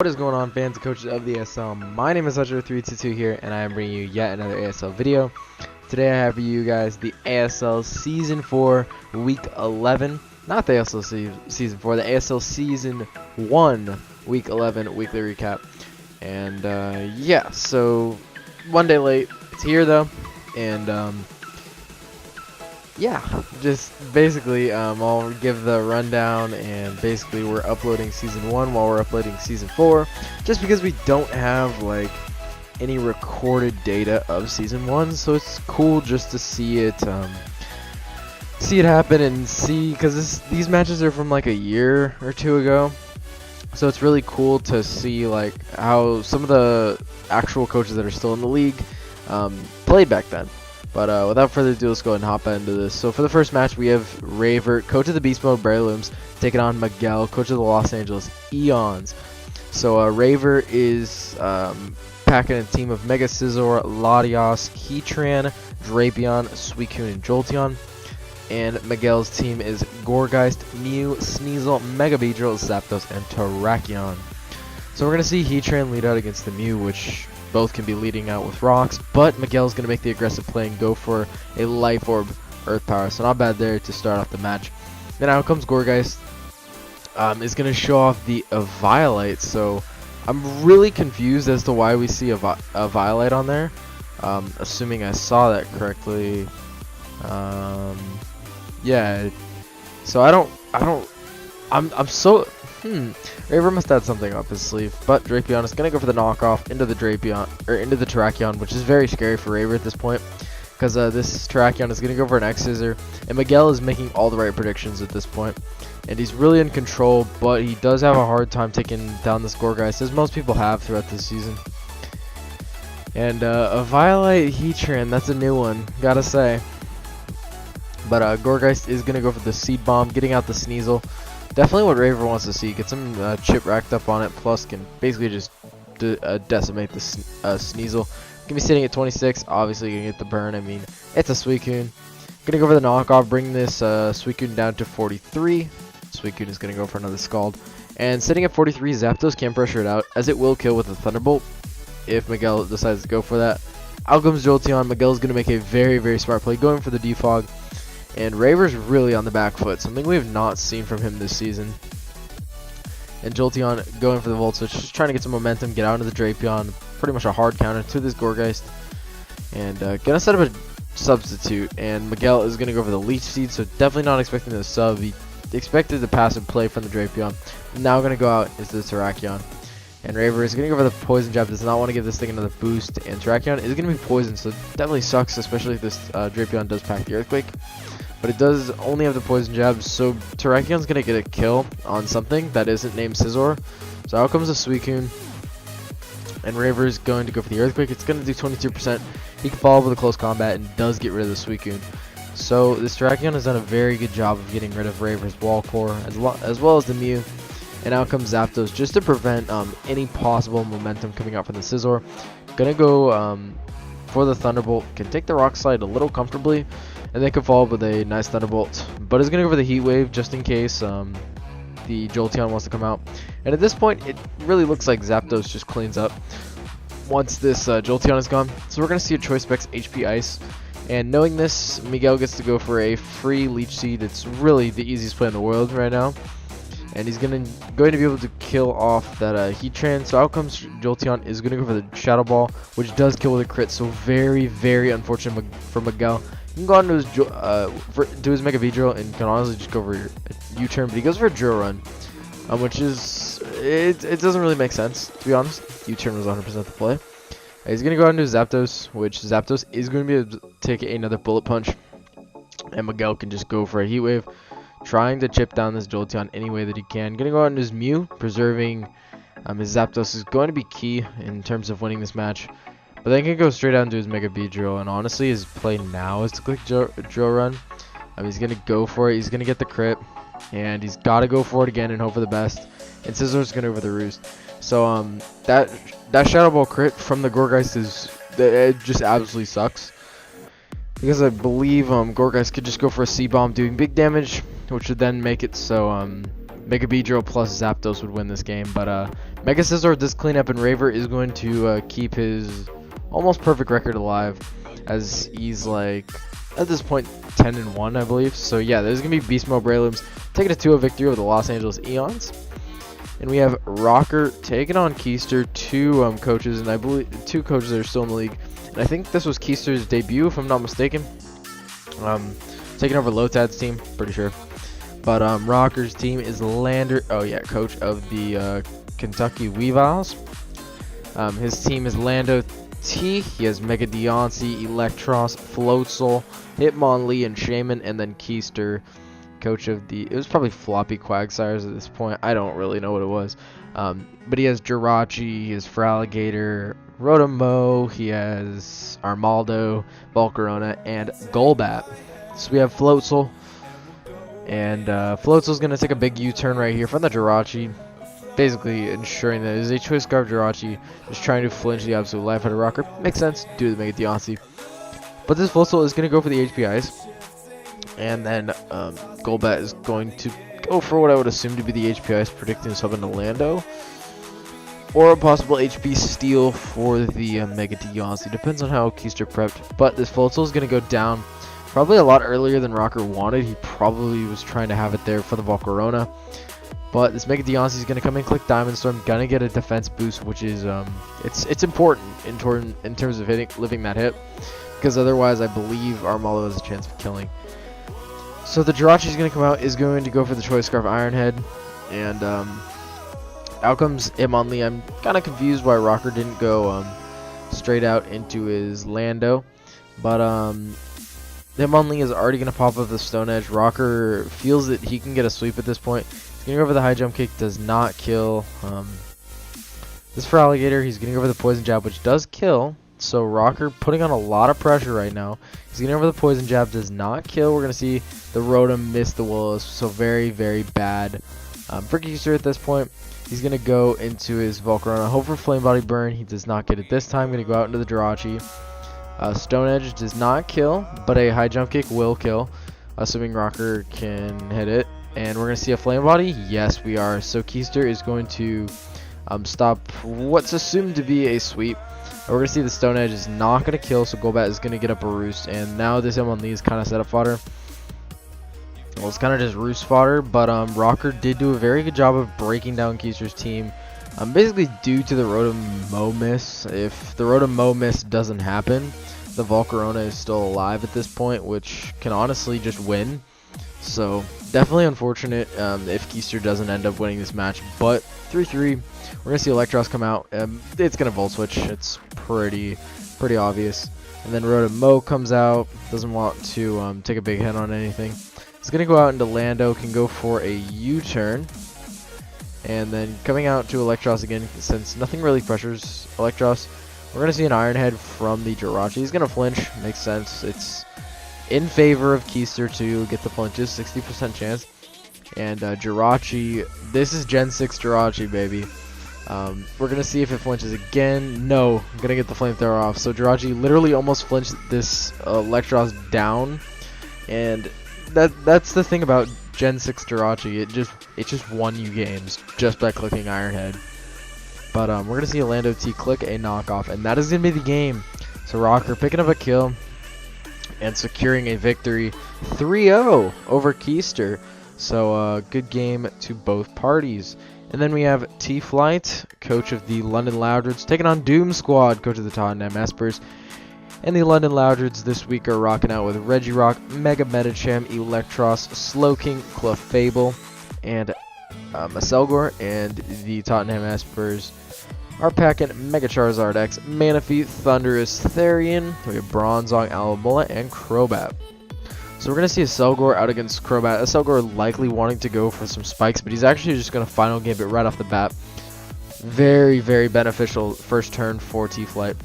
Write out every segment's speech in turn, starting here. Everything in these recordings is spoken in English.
What is going on, fans and coaches of the ASL? My name is Hudger322 here, and I am bringing you yet another ASL video. Today I have for you guys the ASL Season 4 Week 11. Not the ASL Season 4, the ASL Season 1 Week 11 weekly recap. And yeah, so one day late. It's here though, and yeah, just basically I'll give the rundown, and basically we're uploading Season 1 while we're uploading Season 4, just because we don't have like any recorded data of Season 1, so it's cool just to see it happen and see, because these matches are from like a year or two ago, so it's really cool to see like how some of the actual coaches that are still in the league played back then. But without further ado, let's go ahead and hop into this. So for the first match, we have Raver, coach of the Beast Mode Heirlooms, taking on Miguel, coach of the Los Angeles Eons. So Raver is packing a team of Mega Scizor, Latios, Heatran, Drapion, Suicune, and Jolteon. And Miguel's team is Gourgeist, Mew, Sneasel, Mega Beedrill, Zapdos, and Terrakion. So we're going to see Heatran lead out against the Mew, which both can be leading out with rocks, but Miguel's going to make the aggressive play and go for a Life Orb Earth Power, so not bad there to start off the match. Then out comes Gourgeist, is going to show off the Violite, so I'm really confused as to why we see a Violite on there, assuming I saw that correctly. Yeah, so I'm so, Raver must have had something up his sleeve, but Drapion is going to go for the knockoff into the Terrakion, which is very scary for Raver at this point, because this Terrakion is going to go for an X-Scissor, and Miguel is making all the right predictions at this point, and he's really in control, but he does have a hard time taking down this Gourgeist, as most people have throughout this season. And a Violite Heatran, that's a new one, gotta say. But Gourgeist is going to go for the Seed Bomb, getting out the Sneasel. Definitely what Raver wants to see. Get some chip racked up on it, plus can basically just decimate the Sneasel. Gonna be sitting at 26. Obviously, gonna get the burn. I mean, it's a Suicune. Gonna go for the knockoff, bring this Suicune down to 43. Suicune is gonna go for another Scald. And sitting at 43, Zapdos can pressure it out, as it will kill with a Thunderbolt if Miguel decides to go for that. Out comes Jolteon. Miguel's gonna make a very, very smart play, going for the Defog. And Raver's really on the back foot, something we have not seen from him this season. And Jolteon going for the Volt Switch, just trying to get some momentum, get out into the Drapion. Pretty much a hard counter to this Gourgeist. And gonna set up a substitute, and Miguel is gonna go for the Leech Seed, so definitely not expecting the sub. He expected the passive play from the Drapion. Now gonna go out is the Terrakion. And Raver is gonna go for the Poison Jab, does not want to give this thing another boost, and Terrakion is gonna be poisoned, so definitely sucks, especially if this Drapion does pack the Earthquake. But it does only have the Poison Jab, so Terrakion's going to get a kill on something that isn't named Scizor. So out comes the Suicune, and Raver is going to go for the Earthquake. It's going to do 22%. He can follow up with a close combat and does get rid of the Suicune. So this Terrakion has done a very good job of getting rid of Raver's Wall Core, as well as the Mew. And out comes Zapdos just to prevent any possible momentum coming out from the Scizor. Going to go for the Thunderbolt, can take the Rock Slide a little comfortably, and they could follow up with a nice Thunderbolt, but is going to go for the Heat Wave just in case the Jolteon wants to come out. And at this point, it really looks like Zapdos just cleans up once this Jolteon is gone. So we're going to see a Choice Specs HP Ice, and knowing this, Miguel gets to go for a free Leech Seed. It's really the easiest play in the world right now. And he's going to be able to kill off that Heatran. So out comes Jolteon is going to go for the Shadow Ball, which does kill with a crit. So very, very unfortunate for Miguel. He can go on to his Mega Beedrill and can honestly just go for a U-turn, but he goes for a Drill Run, which is, it doesn't really make sense, to be honest. U-turn was 100% the play. He's going to go on to his Zapdos, which Zapdos is going to be able to take another Bullet Punch, and Miguel can just go for a Heat Wave, trying to chip down this Jolteon any way that he can. Going to go on to his Mew, preserving his Zapdos is going to be key in terms of winning this match. But then he can go straight out into his Mega Beedrill, and honestly his play now is to click Drill Run. He's going to go for it, he's going to get the crit, and he's got to go for it again and hope for the best. And Scizor's going to go for the Roost. So that Shadow Ball crit from the Gourgeist it just absolutely sucks. Because I believe Gourgeist could just go for a C-Bomb doing big damage, which would then make it so Mega Beedrill plus Zapdos would win this game, but Mega Scissor with this cleanup, and Raver is going to keep his almost perfect record alive, as he's like at this point 10-1, I believe. So yeah, there's gonna be Beast Mode Breloom's taking a 2-0 victory over the Los Angeles Eons. And we have Rocker taking on Keister, two coaches, and I believe 2 coaches that are still in the league. And I think this was Keister's debut, if I'm not mistaken. Taking over Lotad's team, pretty sure. But Rocker's team is Lander. Oh yeah, coach of the Kentucky Weavals. His team is Lando T. He has Mega Deoncy, Electros, Floatzel, Hitmonlee, and Shaman, and then Keister, coach of the, it was probably Floppy Quagsires at this point. I don't really know what it was. But he has Jirachi, he has Feraligatr, Rotomo, he has Armaldo, Volcarona, and Golbat. So we have Floatzel. And Floatzel's going to take a big U-turn right here from the Jirachi, basically ensuring that it is a Choice Scarf Jirachi, just trying to flinch the absolute life out of Rocker. Makes sense due to the Mega Deoncy. But this Floatzel is going to go for the HPIs. And then Golbat is going to go for what I would assume to be the HPIs, predicting himself into Lando. Or a possible HP steal for the Mega Deoncy. Depends on how Keister prepped. But this Floatzel is going to go down probably a lot earlier than Rocker wanted. He probably was trying to have it there for the Volcarona. But this Mega Deoncy is going to come in, click Diamond Storm, gonna get a defense boost, which is it's important in terms of living that hit, because otherwise I believe Armaldo has a chance of killing. So the Jirachi is going to come out, is going to go for the Choice Scarf Ironhead, and out comes Hitmonlee. I'm kind of confused why Rocker didn't go straight out into his Lando, but Hitmonlee is already going to pop up the Stone Edge. Rocker feels that he can get a sweep at this point. He's going to go for the High Jump Kick, does not kill. This Feraligatr, he's going to go for the Poison Jab, which does kill. So Rocker putting on a lot of pressure right now. He's getting over the Poison Jab, does not kill. We're going to see the Rotom miss the Willows, so very, very bad for Keister at this point. He's going to go into his Volcarona, hope for Flame Body Burn. He does not get it this time. Going to go out into the Jirachi. Stone Edge does not kill, but a High Jump Kick will kill, assuming Rocker can hit it. And we're going to see a Flame Body. Yes, we are. So Keister is going to stop what's assumed to be a sweep. We're going to see the Stone Edge is not going to kill, so Golbat is going to get up a Roost. And now this Hitmonlee is kind of setup fodder. Well, it's kind of just Roost fodder, but Rocker did do a very good job of breaking down Keister's team. Basically due to the Rotom miss. If the Rotom miss doesn't happen, the Volcarona is still alive at this point, which can honestly just win. So definitely unfortunate if Keister doesn't end up winning this match. But 3-3, we're going to see Electros come out. It's going to Volt Switch. It's pretty obvious. And then Rotom comes out. Doesn't want to take a big hit on anything. He's going to go out into Lando. Can go for a U-turn. And then coming out to Electros again, since nothing really pressures Electros. We're going to see an Iron Head from the Jirachi. He's going to flinch. Makes sense. It's in favor of Keister to get the flinches. 60% chance. And Jirachi, this is Gen 6 Jirachi, baby. We're going to see if it flinches again. No, I'm going to get the Flamethrower off. So Jirachi literally almost flinched this Electros down. And that's the thing about Gen 6 Jirachi. It just won you games just by clicking Iron Head. But we're going to see a Lando T click a knockoff, and that is going to be the game. So Rocker picking up a kill and securing a victory 3-0 over Keister. So good game to both parties. And then we have T-Flight, coach of the London Loudreds, taking on Doom Squad, coach of the Tottenham Espers. And the London Loudreds this week are rocking out with Regirock, Mega Medicham, Electros, Slowking, Clefable, and Aselgor. And the Tottenham Espers are packing Mega Charizard X, Manaphy, Thundurus, Therian, we have Bronzong, Alomola, and Crobat. So we're going to see Aselgor out against Crobat. Aselgor likely wanting to go for some spikes, but he's actually just going to final game it right off the bat. Very, very beneficial first turn for T-Flight.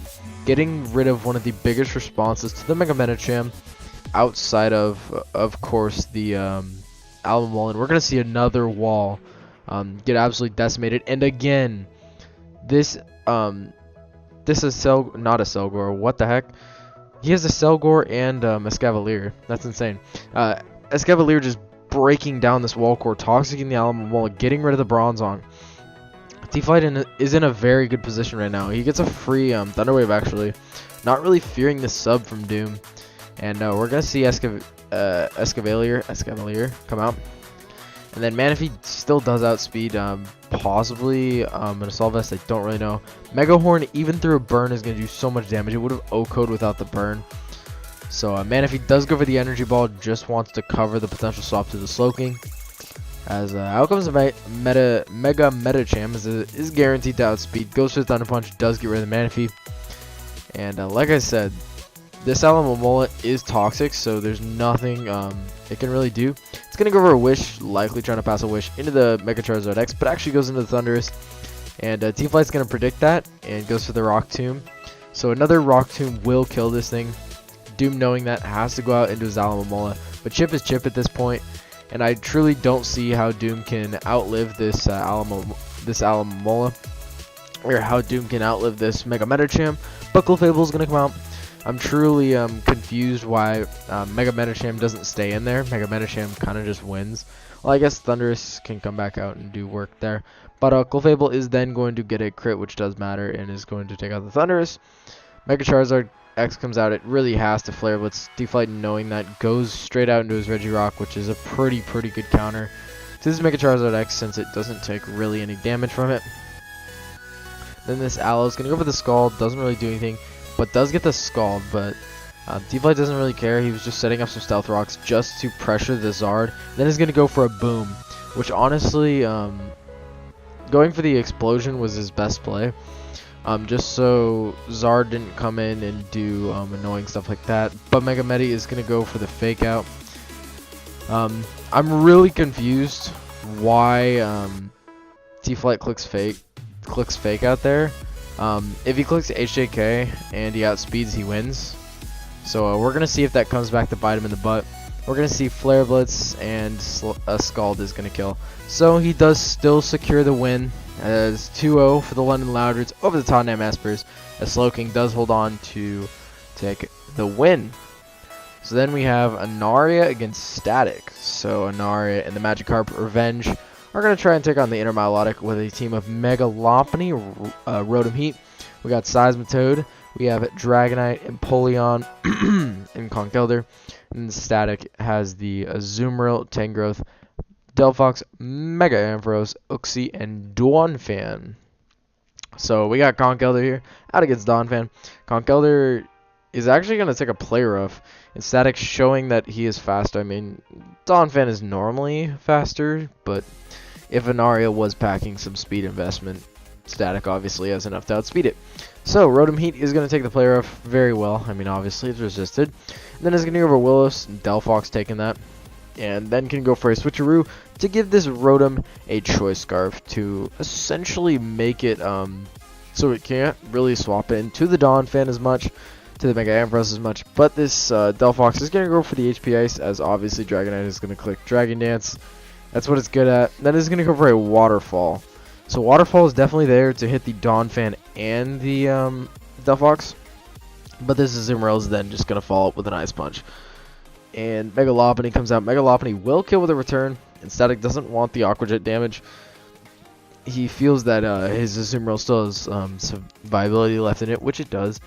Getting rid of one of the biggest responses to the Mega Medicham outside of course, the Alomola. We're going to see another wall get absolutely decimated. And again, this is not a Selgor. What the heck? He has a Selgor and Escavalier. That's insane. Escavalier just breaking down this wall core, toxicing the Alomola, getting rid of the Bronzong. T-Flight is in a very good position right now. He gets a free Thunder Wave, actually. Not really fearing the sub from Doom. And we're going to see Escavalier come out. And then Manaphy still does outspeed, possibly an Assault Vest, I don't really know. Mega Horn, even through a burn, is going to do so much damage. It would have O-code without the burn. So Manaphy does go for the Energy Ball, just wants to cover the potential swap to the Slowking. As out comes Mega Metacham is guaranteed to outspeed, goes for the Thunder Punch, does get rid of the Manaphy. And like I said, this Alamomola is toxic, so there's nothing it can really do. It's going to go for a Wish, likely trying to pass a Wish into the Mega Charizard X, but actually goes into the Thundurus. And T-Flight's going to predict that and goes for the Rock Tomb. So another Rock Tomb will kill this thing. Doom, knowing that, has to go out into his Alamomola. But Chip is Chip at this point, and I truly don't see how Doom can outlive this Alamomola, or how Doom can outlive this Mega Metacham. But Clefable is going to come out. I'm truly confused why Mega Metacham doesn't stay in there. Mega Metacham kind of just wins. Well, I guess Thundurus can come back out and do work there. But Clefable is then going to get a crit, which does matter, and is going to take out the Thundurus. Mega Charizard X comes out. It really has to Flare Blitz. T-Flight, knowing that, goes straight out into his Regirock, which is a pretty good counter to this Mega Charizard X, since it doesn't take really any damage from it. Then this Aloe is going to go for the Scald. Doesn't really do anything, but does get the Scald. But T-Flight doesn't really care. He was just setting up some Stealth Rocks just to pressure the Zard. Then he's going to go for a Boom, which honestly, going for the Explosion was his best play. Just so Zard didn't come in and do annoying stuff like that. But Mega Medi is going to go for the Fake Out. I'm really confused why T-Flight clicks Fake Out there. If he clicks HJK and he outspeeds, he wins. So we're going to see if that comes back to bite him in the butt. We're going to see Flare Blitz, and Scald is going to kill. So he does still secure the win, as 2-0 for the London Loudreds over the Tottenham Espers, as Slowking does hold on to take the win. So then we have Anaria against Static. So Anaria and the Magikarp Revenge are going to try and take on the Inner Milotic with a team of Mega Lopunny, Rotom Heat. We got Seismitoad, we have Dragonite, Empoleon, and Conkeldurr. And Static has the Azumarill, Tangrowth, Delphox, Mega Ampharos, Uxie, and Donphan. So we got Conkeldurr here out against Donphan. Conkeldurr is actually going to take a Play Rough. And Static showing that he is fast. I mean, Donphan is normally faster, but if Anaria was packing some speed investment, Static obviously has enough to outspeed it. So Rotom Heat is going to take the Play Rough very well. I mean, obviously it's resisted. And then it's going to go over Willows, and Delphox taking that. And then can go for a Switcheroo to give this Rotom a Choice Scarf to essentially make it so it can't really swap into the Donphan as much, to the Mega Ampharos as much. But this Delphox is going to go for the HP Ice, as obviously Dragonite is going to click Dragon Dance. That's what it's good at. Then it's going to go for a Waterfall. So Waterfall is definitely there to hit the Donphan and the Delphox. But this Azumarill is then just going to follow up with an Ice Punch. And Mega Lopunny comes out. Mega Lopunny will kill with a return. And Static doesn't want the Aqua Jet damage. He feels that his Azumarill still has survivability left in it, which it does.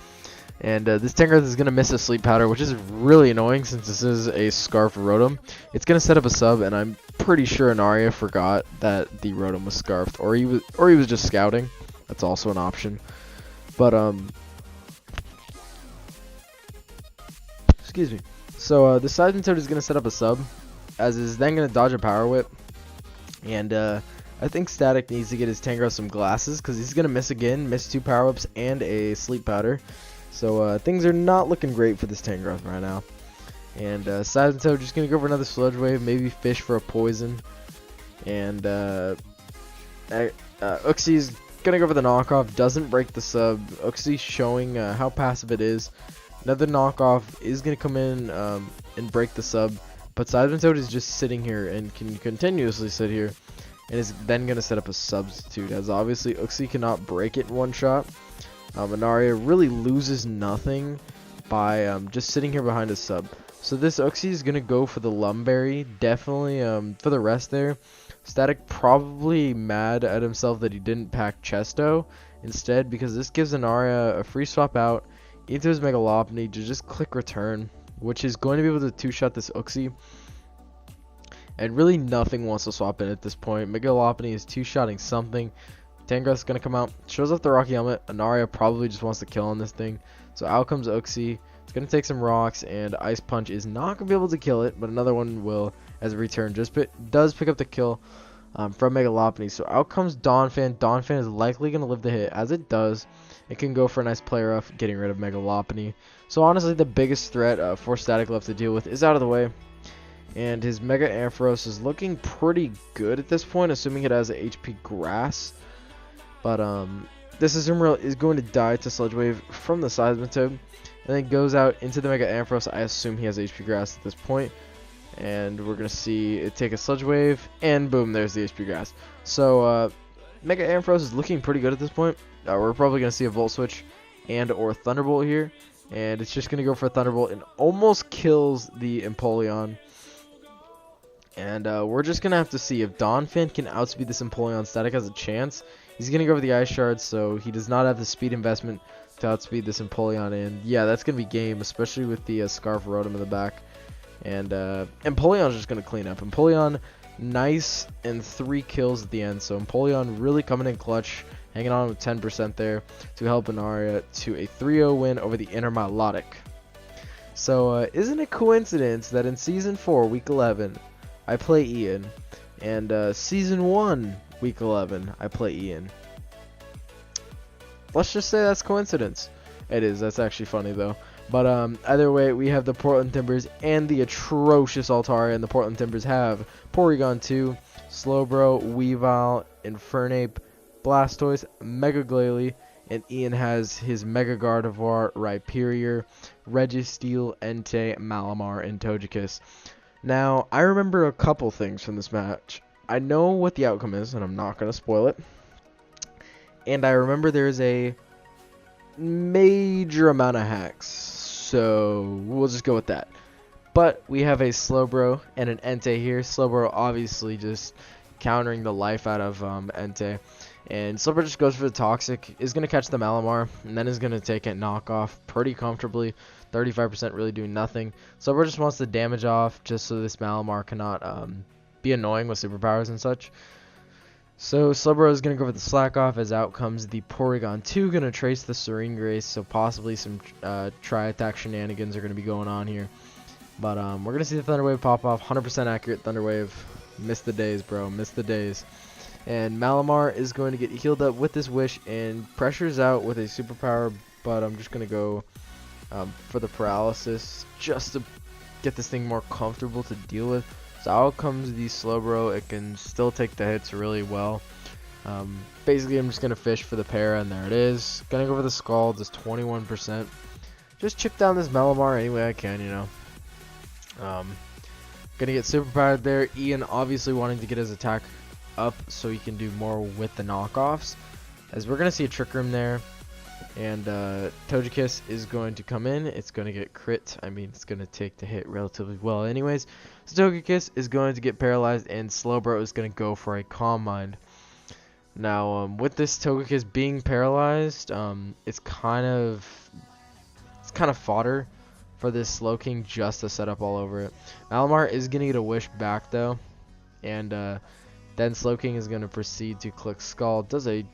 And this Tangrowth is going to miss a Sleep Powder, which is really annoying since this is a Scarf Rotom. It's going to set up a sub, and I'm pretty sure Anaria forgot that the Rotom was Scarfed, or he was just scouting. That's also an option. But excuse me. So the Seismitoad is going to set up a sub, as is then going to dodge a Power Whip. And I think Static needs to get his Tangrowth some glasses, because he's going to miss again, miss 2 Power Whips and a Sleep Powder. So things are not looking great for this Tangrowth right now. And Seismitoad just going to go for another Sludge Wave, maybe Fish for a Poison. And Uxie's going to go for the knockoff, doesn't break the sub. Uxie showing how passive it is. Another knockoff is going to come in and break the sub. But Seismitoad is just sitting here and can continuously sit here. And is then going to set up a substitute, as obviously Uxie cannot break it in one shot. Anaria really loses nothing by just sitting here behind a sub. So this Uxie is going to go for the Lumberry, definitely for the rest there. Static probably mad at himself that he didn't pack Chesto instead, because this gives Anaria a free swap out into his Megalopony to just click return, which is going to be able to two-shot this Uxie. And really nothing wants to swap in at this point. Megalopony is two-shotting something. Tangrowth's going to come out, shows off the Rocky Helmet. Anaria probably just wants to kill on this thing. So out comes Uxie. It's going to take some rocks, and Ice Punch is not going to be able to kill it, but another one will as a return. Just does pick up the kill from Megalopony. So out comes Donphan. Donphan is likely going to live the hit. As it does, it can go for a nice play rough, getting rid of Megalopony. So honestly, the biggest threat for Static left to deal with is out of the way. And his Mega Ampharos is looking pretty good at this point, assuming it has a HP Grass. But this Azumarill is going to die to Sludge Wave from the Seismitoad, and then goes out into the Mega Ampharos. I assume he has HP Grass at this point. And we're going to see it take a Sludge Wave, and boom, there's the HP Grass. So Mega Ampharos is looking pretty good at this point. We're probably going to see a Volt Switch and or Thunderbolt here. And it's just going to go for a Thunderbolt and almost kills the Empoleon. And we're just going to have to see if Donphan can outspeed this Empoleon. Static has a chance. He's going to go for the Ice Shard, so he does not have the speed investment to outspeed this Empoleon. And yeah, that's going to be game, especially with the Scarf Rotom in the back. And Empoleon's just going to clean up. Empoleon, nice, and 3 kills at the end. So Empoleon really coming in clutch, hanging on with 10% there to help Anaria to a 3-0 win over the Inner Milotic. So isn't it coincidence that in Season 4, Week 11, I play Ian, and Season 1, Week 11, I play Ian? Let's just say that's coincidence. It is. That's actually funny, though. But either way, we have the Portland Timbers and the atrocious Altaria, and the Portland Timbers have Porygon 2, Slowbro, Weavile, Infernape, Blastoise, Mega Glalie, and Ian has his Mega Gardevoir, Rhyperior, Registeel, Entei, Malamar, and Togekiss. Now, I remember a couple things from this match. I know what the outcome is, and I'm not going to spoil it. And I remember there's a major amount of hacks, so we'll just go with that. But we have a Slowbro and an Entei here. Slowbro obviously just countering the life out of Entei. And Slowbro just goes for the Toxic, is going to catch the Malamar, and then is going to take it knockoff pretty comfortably. 35% really doing nothing. Slowbro just wants the damage off just so this Malamar cannot be annoying with superpowers and such. So Slowbro is going to go for the Slack Off, as out comes the Porygon 2, going to trace the Serene Grace, so possibly some Tri-Attack shenanigans are going to be going on here. But we're going to see the Thunder Wave pop off, 100% accurate Thunder Wave. Missed the days, bro, missed the days. And Malamar is going to get healed up with this Wish and pressures out with a superpower, but I'm just going to go for the Paralysis just to get this thing more comfortable to deal with. So out comes the Slowbro. It can still take the hits really well. Basically, I'm just going to fish for the Para, and there it is. Going to go for the Scald, just 21%. Just chip down this Malamar any way I can, you know. Going to get superpowered there. Ian obviously wanting to get his attack up so he can do more with the knockoffs. As we're going to see a Trick Room there. And Togekiss is going to come in. It's going to get crit. I mean, it's going to take the hit relatively well anyways. So Togekiss is going to get paralyzed, and Slowbro is going to go for a Calm Mind. Now, with this Togekiss being paralyzed, it's kind of fodder for this Slowking just to set up all over it. Malamar is going to get a Wish back, though. And then Slowking is going to proceed to click Scald. Does a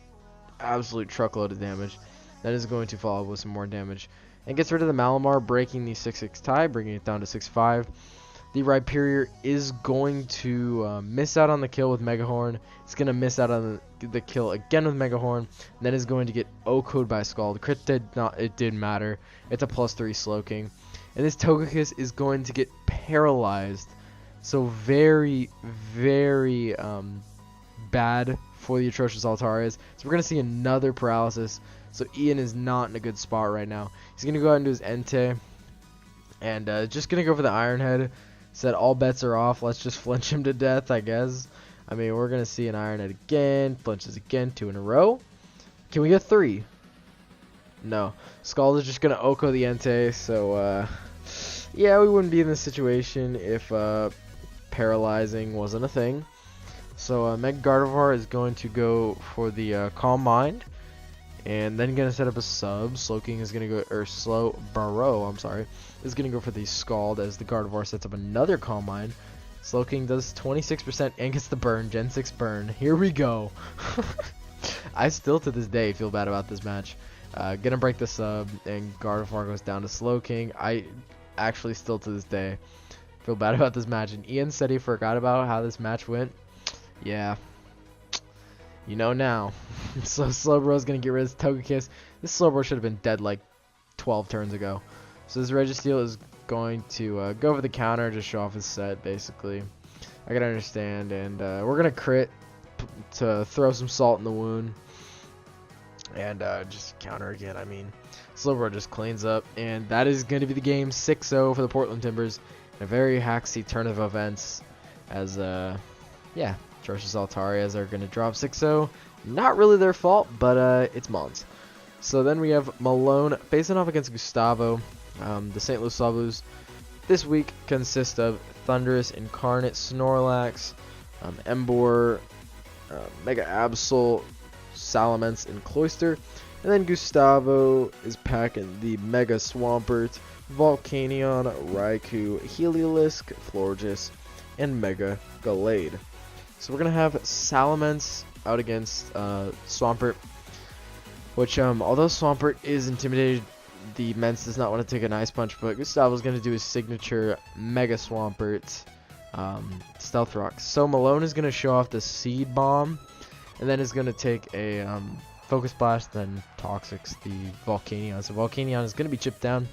absolute truckload of damage. That is going to follow with some more damage. And gets rid of the Malamar, breaking the 6-6 tie, bringing it down to 6-5. The Rhyperior is going to miss out on the kill with Mega Horn. It's going to miss out on the kill again with Mega Horn. And then is going to get O-Code by Scald. Crit it didn't matter. It's a +3 Slowking. And this Togekiss is going to get paralyzed. So very, very bad for the atrocious Altarias. So we're going to see another paralysis. So Ian is not in a good spot right now. He's going to go out and do his Entei. And just going to go for the Iron Head. Said all bets are off. Let's just flinch him to death, I guess. I mean, we're going to see an Iron Head again. Flinches again. 2 in a row. Can we get 3? No. Scald is just going to Oko the Entei. So, yeah, we wouldn't be in this situation if paralyzing wasn't a thing. So Mega Gardevoir is going to go for the Calm Mind, and then gonna set up a sub. Slowking is gonna go, or Slowbro, I'm sorry, is gonna go for the Scald as the Gardevoir sets up another Calm Mind. Slowking does 26% and gets the burn, Gen 6 burn. Here we go. I still to this day feel bad about this match. Gonna break the sub, and Gardevoir goes down to Slowking. I actually still to this day feel bad about this match. And Ian said he forgot about how this match went. Yeah, you know now. So Slowbro's gonna get rid of this Togekiss. This Slowbro should have been dead like 12 turns ago. So this Registeel is going to go for the counter, just show off his set, basically. I gotta understand, and we're gonna crit to throw some salt in the wound, and just counter again. I mean, Slowbro just cleans up, and that is going to be the game. 6-0 for the Portland Timbers. A very haxy turn of events, as yeah, George's Altarias are going to drop 6-0. Not really their fault, but it's Mons. So then we have Malone facing off against Gustavo. The St. Louis Blues this week consist of Thundurus, Incarnate, Snorlax, Emboar, Mega Absol, Salamence, and Keister. And then Gustavo is packing the Mega Swampert, Volcanion, Raikou, Heliolisk, Florges, and Mega Gallade. So we're going to have Salamence out against Swampert, which although Swampert is intimidated, the Mence does not want to take an Ice Punch, but Gustavo's going to do his signature Mega Swampert Stealth Rock. So Malone is going to show off the Seed Bomb, and then is going to take a Focus Blast, then Toxics the Volcanion. So Volcanion is going to be chipped down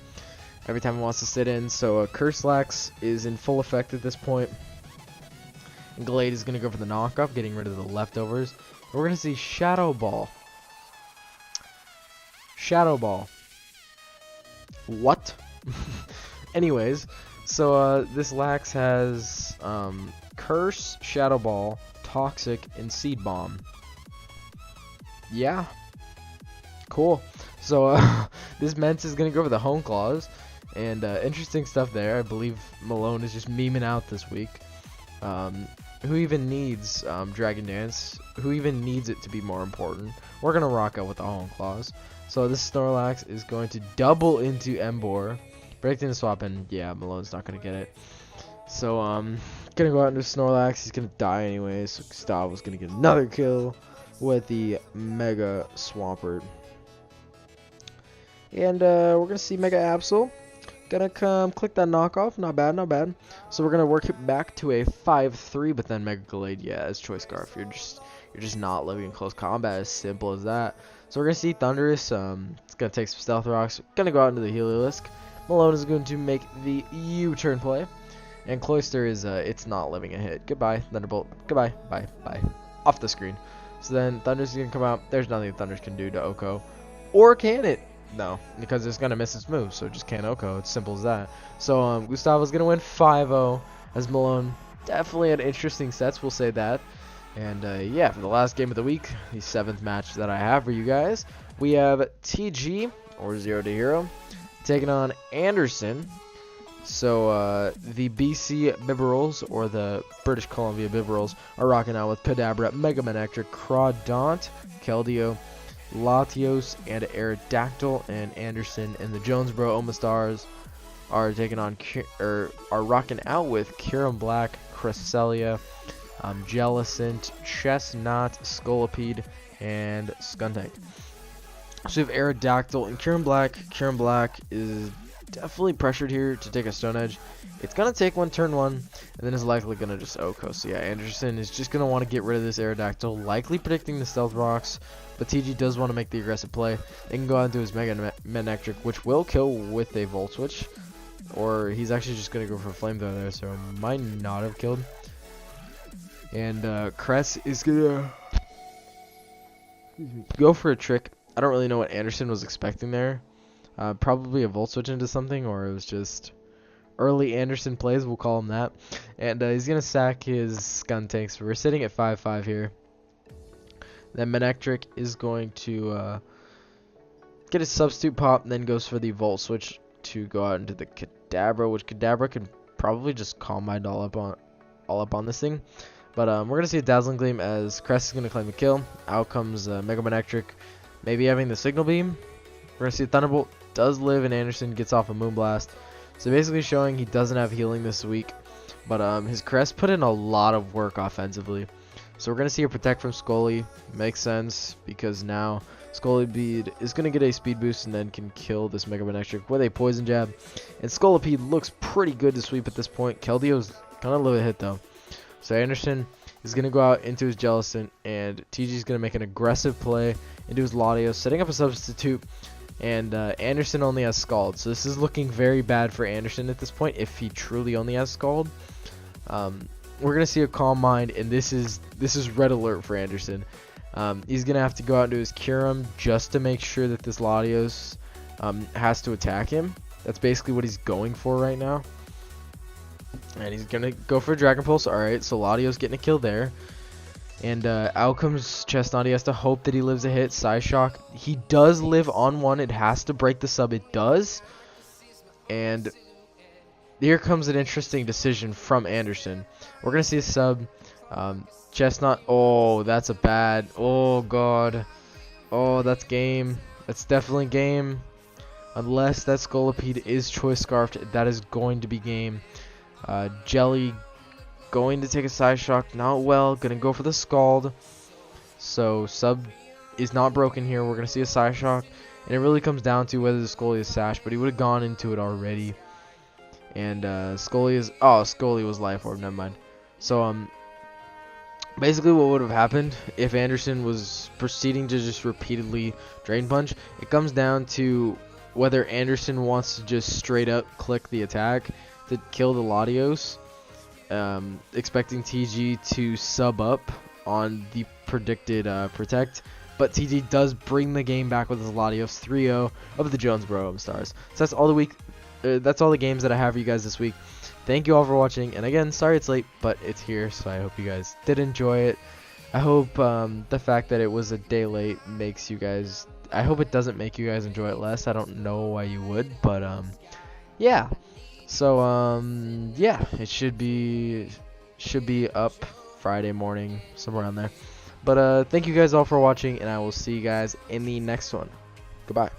every time it wants to sit in. So Curslax is in full effect at this point. And Gallade is going to go for the knockoff, getting rid of the leftovers. And we're going to see Shadow Ball. Shadow Ball. What? Anyways, so this Lax has Curse, Shadow Ball, Toxic, and Seed Bomb. Yeah. Cool. So this Mence is going to go for the Hone Claws. And interesting stuff there. I believe Malone is just memeing out this week. Who even needs Dragon Dance? Who even needs it to be more important? We're going to rock out with the Hone Claws. So this Snorlax is going to double into Emboar. Break the swap, and yeah, Malone's not going to get it. So, going to go out into Snorlax. He's going to die anyways. So Gustavo's going to get another kill with the Mega Swampert. And we're going to see Mega Absol. Gonna come click that knockoff. Not bad, not bad. So we're gonna work it back to a 5-3, but then Mega Gallade, yeah, as Choice Scarf. You're just not living in close combat, as simple as that. So we're gonna see Thundurus. It's gonna take some Stealth Rocks. Gonna go out into the Heliolisk. Malone is going to make the U-turn play, and Keister is it's not living a hit. Goodbye, Thunderbolt. Goodbye, bye, bye. Off the screen. So then Thundurus is gonna come out. There's nothing Thundurus can do to Oko, or can it? No, because it's going to miss its move, so it just can't Oko. It's simple as that. So Gustavo's going to win 5-0, as Malone definitely had interesting sets, we'll say that. And yeah, for the last game of the week, the 7th match that I have for you guys, we have TG, or 0 to Hero, taking on Anderson. So the BC Bibarels, or the British Columbia Bibarels, are rocking out with Kadabra, Mega Manectric, Crawdaunt, Keldeo, Latios, and Aerodactyl. And Anderson and the Jonesboro Omastars are taking on are rocking out with Kyurem Black, Cresselia, Jellicent, Chestnut, Scolipede, and Skuntank. So we have Aerodactyl and Kyurem Black. Kyurem Black is definitely pressured here to take a Stone Edge. It's going to take one turn 1, and then is likely going to just Oko. So yeah, Anderson is just going to want to get rid of this Aerodactyl, likely predicting the Stealth Rocks, but TG does want to make the aggressive play. They can go out and do his Mega Manectric, which will kill with a Volt Switch, or he's actually just going to go for a Flamethrower there, so might not have killed. And Cress is going to go for a trick. I don't really know what Anderson was expecting there. Probably a Volt Switch into something, or it was just early Anderson plays, we'll call him that. And he's going to sack his Skuntank, so we're sitting at 5-5 here. Then Manectric is going to get a Substitute Pop, and then goes for the Volt Switch to go out into the Kadabra, which Kadabra can probably just Calm Mind all up on this thing. But we're gonna see a Dazzling Gleam as Crest is gonna claim a kill. Out comes Mega Man Electric, maybe having the Signal Beam. We're gonna see a Thunderbolt does live, and Anderson gets off a Moonblast. So basically showing he doesn't have healing this week. But his Crest put in a lot of work offensively. So we're gonna see a Protect from Scully. Makes sense because now Scolipede is gonna get a speed boost and then can kill this Mega Man Electric with a Poison Jab. And Scolipede looks pretty good to sweep at this point. Keldio's kind of low hit though. So Anderson is going to go out into his Jellicent, and TG is going to make an aggressive play into his Latios, setting up a substitute, and Anderson only has Scald. So this is looking very bad for Anderson at this point if he truly only has Scald. We're going to see a Calm Mind, and this is red alert for Anderson. He's going to have to go out into his Kyurem just to make sure that this Latios has to attack him. That's basically what he's going for right now. And he's going to go for a Dragon Pulse. Alright, so Ladio's getting a kill there. And out comes Chestnut. He has to hope that he lives a hit. Psyshock. He does live on one. It has to break the sub. It does. And here comes an interesting decision from Anderson. We're going to see a sub. Chestnut. Oh, that's a bad. Oh, God. Oh, that's game. That's definitely game. Unless that Scolipede is Choice Scarfed, that is going to be game. Jelly going to take a Side Shock, not well, gonna go for the Scald. So sub is not broken here. We're gonna see a Side Shock, and it really comes down to whether the Scully is Sash, but he would have gone into it already. And Scully is Scully was Life Orb, never mind. So basically what would have happened if Anderson was proceeding to just repeatedly Drain Punch, it comes down to whether Anderson wants to just straight up click the attack to kill the Latios, expecting TG to sub up on the predicted Protect, but TG does bring the game back with his Latios 3-0 of the Jonesboro Stars. So that's all the games that I have for you guys this week. Thank you all for watching, and again, sorry it's late, but it's here, so I hope you guys did enjoy it. I hope the fact that it was a day late makes you guys, I hope it doesn't make you guys enjoy it less. I don't know why you would, but yeah. So yeah, it should be up Friday morning, somewhere around there. But thank you guys all for watching, and I will see you guys in the next one. Goodbye.